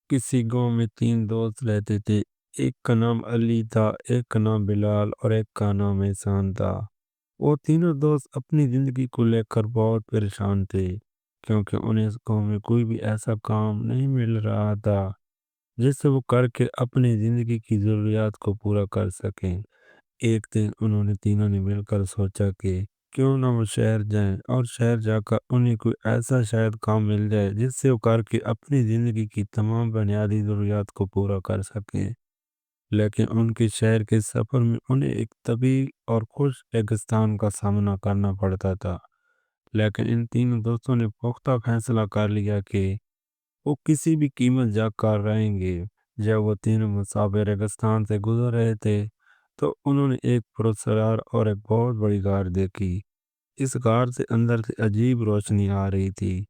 کسی گاؤں میں تین دوست رہتے تھے۔ ایک کا نام علی تھا، ایک کا نام بلال اور ایک کا نام احسان تھا۔ وہ تینوں دوست اپنی زندگی کو لے کر بہت پریشان تھے، کیونکہ انہیں اس گاؤں میں کوئی بھی ایسا کام نہیں مل رہا تھا جس سے وہ کر کے اپنی زندگی کی ضروریات کو پورا کر سکیں۔ ایک دن انہوں نے تینوں نے مل کر سوچا کہ کیوں نہ وہ شہر جائیں اور شہر جا کر انہیں کوئی ایسا شاید کام مل جائے جس سے وہ کر کے اپنی زندگی کی تمام بنیادی ضروریات کو پورا کر سکیں۔ لیکن ان کے شہر کے سفر میں انہیں ایک طویل اور خشک ریگستان کا سامنا کرنا پڑتا تھا۔ لیکن ان تینوں دوستوں نے پختہ فیصلہ کر لیا کہ وہ کسی بھی قیمت جا کر رہیں گے۔ جب وہ تینوں مسافر ریگستان سے گزر رہے تھے تو انہوں نے ایک پراسرار اور ایک بہت بڑی غار دیکھی۔ اس غار سے اندر سے عجیب روشنی آ رہی تھی،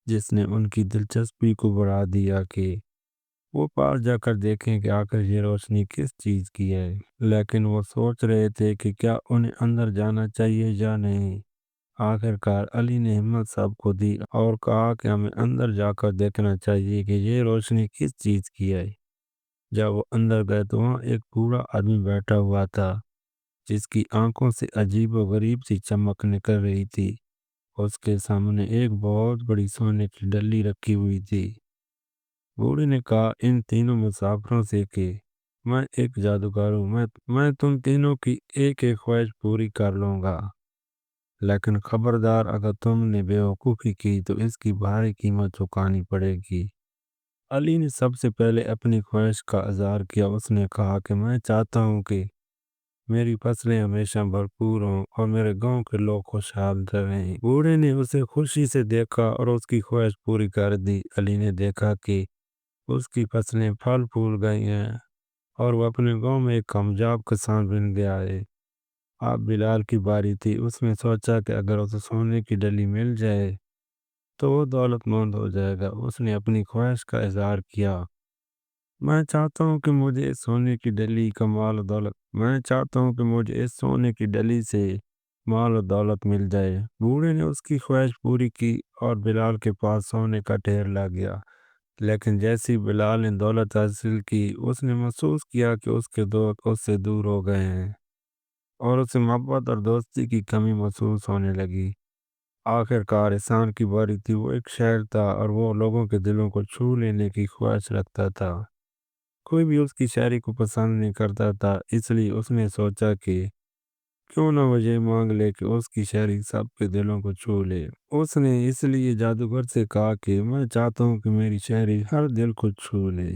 جس نے ان کی دلچسپی کو بڑھا دیا کہ وہ پاس جا کر دیکھیں کہ آخر یہ روشنی کس چیز کی ہے۔ لیکن وہ سوچ رہے تھے کہ کیا انہیں اندر جانا چاہیے یا نہیں۔ آخرکار علی نے ہمت سب کو دی اور کہا کہ ہمیں اندر جا کر دیکھنا چاہیے کہ یہ روشنی کس چیز کی ہے۔ جب وہ اندر گئے تو وہاں ایک بوڑھا آدمی بیٹھا ہوا تھا، جس کی آنکھوں سے عجیب و غریب سی چمک نکل رہی تھی۔ اس کے سامنے ایک بہت بڑی سونے کی ڈلی رکھی ہوئی تھی۔ بوڑھے نے کہا ان تینوں مسافروں سے کہ میں ایک جادوگر ہوں، میں تم تینوں کی ایک ایک خواہش پوری کر لوں گا، لیکن خبردار اگر تم نے بے وقوفی کی تو اس کی بھاری قیمت چکانی پڑے گی۔ علی نے سب سے پہلے اپنی خواہش کا اظہار کیا۔ اس نے کہا کہ میں چاہتا ہوں کہ میری فصلیں ہمیشہ بھرپور ہوں اور میرے گاؤں کے لوگ خوشحال رہیں۔ بوڑھے نے اسے خوشی سے دیکھا اور اس کی خواہش پوری کر دی۔ علی نے دیکھا کہ اس کی فصلیں پھل پھول گئی ہیں اور وہ اپنے گاؤں میں ایک کامیاب کسان بن گیا ہے۔ اب بلال کی باری تھی۔ اس نے سوچا کہ اگر اسے سونے کی ڈلی مل جائے تو وہ دولت مند ہو جائے گا۔ اس نے اپنی خواہش کا اظہار کیا، میں چاہتا ہوں کہ مجھے اس سونے کی ڈلی کا مال و دولت سے مال و دولت مل جائے۔ بوڑھے نے اس کی خواہش پوری کی اور بلال کے پاس سونے کا ڈھیر لا گیا۔ لیکن جیسی بلال نے دولت حاصل کی، اس نے محسوس کیا کہ اس کے دوست اس سے دور ہو گئے ہیں اور اسے محبت اور دوستی کی کمی محسوس ہونے لگی۔ آخرکار احسان کی باری تھی۔ وہ ایک شاعر تھا اور وہ لوگوں کے دلوں کو چھو لینے کی خواہش رکھتا تھا۔ کوئی بھی اس کی شاعری کو پسند نہیں کرتا تھا، اس لیے اس نے سوچا کہ کیوں نہ وہ یہ مانگ لے کہ اس کی شاعری سب کے دلوں کو چھو لے۔ اس نے اس لیے جادوگر سے کہا کہ میں چاہتا ہوں کہ میری شاعری ہر دل کو چھو لے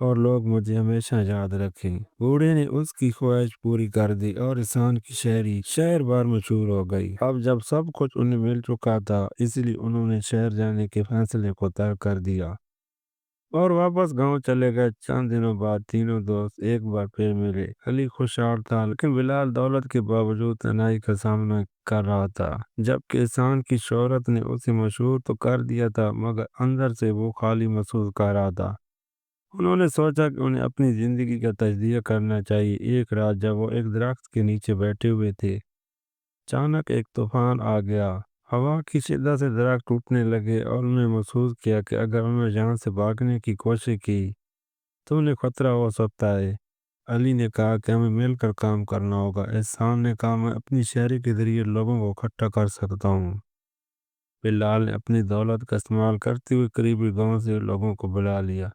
اور لوگ مجھے ہمیشہ یاد رکھیں۔ بوڑھے نے اس کی خواہش پوری کر دی اور احسان کی شاعری شہر بھر مشہور ہو گئی۔ اب جب سب کچھ انہیں مل چکا تھا، اس لیے انہوں نے شہر جانے کے فیصلے کو ترک کر دیا اور واپس گاؤں چلے گئے۔ چند دنوں بعد تینوں دوست ایک بار پھر ملے۔ علی خوشحال تھا، لیکن بلال دولت کے باوجود تنہائی کا سامنا کر رہا تھا۔ جبکہ احسان کی شہرت نے اسے مشہور تو کر دیا تھا، مگر اندر سے وہ خالی محسوس کر رہا تھا۔ انہوں نے سوچا کہ انہیں اپنی زندگی کا تجزیہ کرنا چاہیے۔ ایک رات جب وہ ایک درخت کے نیچے بیٹھے ہوئے تھے، اچانک ایک طوفان آ گیا۔ ہوا کی شدت سے درخت ٹوٹنے لگے اور انہوں نے محسوس کیا کہ اگر انہوں نے یہاں سے بھاگنے کی کوشش کی تو انہیں خطرہ ہو سکتا ہے۔ علی نے کہا کہ ہمیں مل کر کام کرنا ہوگا۔ احسان نے کہا میں اپنی شاعری کے ذریعے لوگوں کو اکٹھا کر سکتا ہوں۔ بلال نے اپنی دولت کا استعمال کرتے ہوئے قریبی گاؤں سے لوگوں کو بلا لیا۔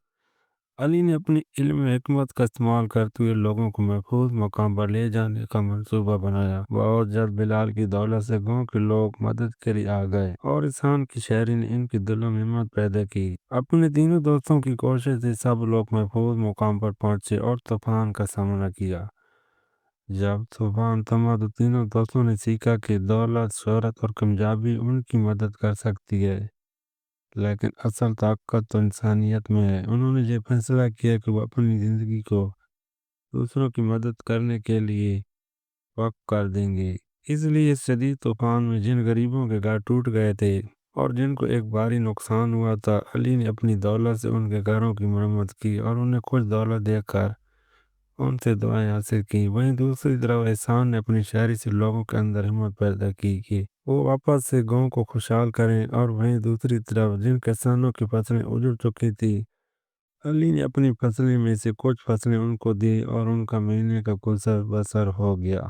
علی نے اپنی علم و حکمت کا استعمال کرتے ہوئے لوگوں کو محفوظ مقام پر لے جانے کا منصوبہ بنایا۔ بہت جلد بلال کی دولت سے گاؤں کے لوگ مدد کے لیے آ گئے اور احسان کی شاعری نے ان کے دلوں میں ہمت پیدا کی۔ اپنے تینوں دوستوں کی کوشش سے سب لوگ محفوظ مقام پر پہنچے اور طوفان کا سامنا کیا۔ جب طوفان تھما تو تینوں دوستوں نے سیکھا کہ دولت، شہرت اور کامیابی ان کی مدد کر سکتی ہے، لیکن اصل طاقت تو انسانیت میں ہے۔ انہوں نے یہ فیصلہ کیا کہ وہ اپنی زندگی کو دوسروں کی مدد کرنے کے لیے وقف کر دیں گے۔ اس لیے اس شدید طوفان میں جن غریبوں کے گھر ٹوٹ گئے تھے اور جن کو ایک بھاری نقصان ہوا تھا، علی نے اپنی دولت سے ان کے گھروں کی مرمت کی اور انہیں کچھ دولت دے کر ان سے دعائیں حاصل کی۔ وہیں دوسری طرف احسان نے اپنی شاعری سے لوگوں کے اندر ہمت پیدا کی کہ وہ واپس سے گاؤں کو خوشحال کریں۔ اور وہیں دوسری طرف جن کسانوں کی فصلیں اجڑ چکی تھی، علی نے اپنی فصلیں میں سے کچھ فصلیں ان کو دی اور ان کا مہینے کا گزر بسر ہو گیا۔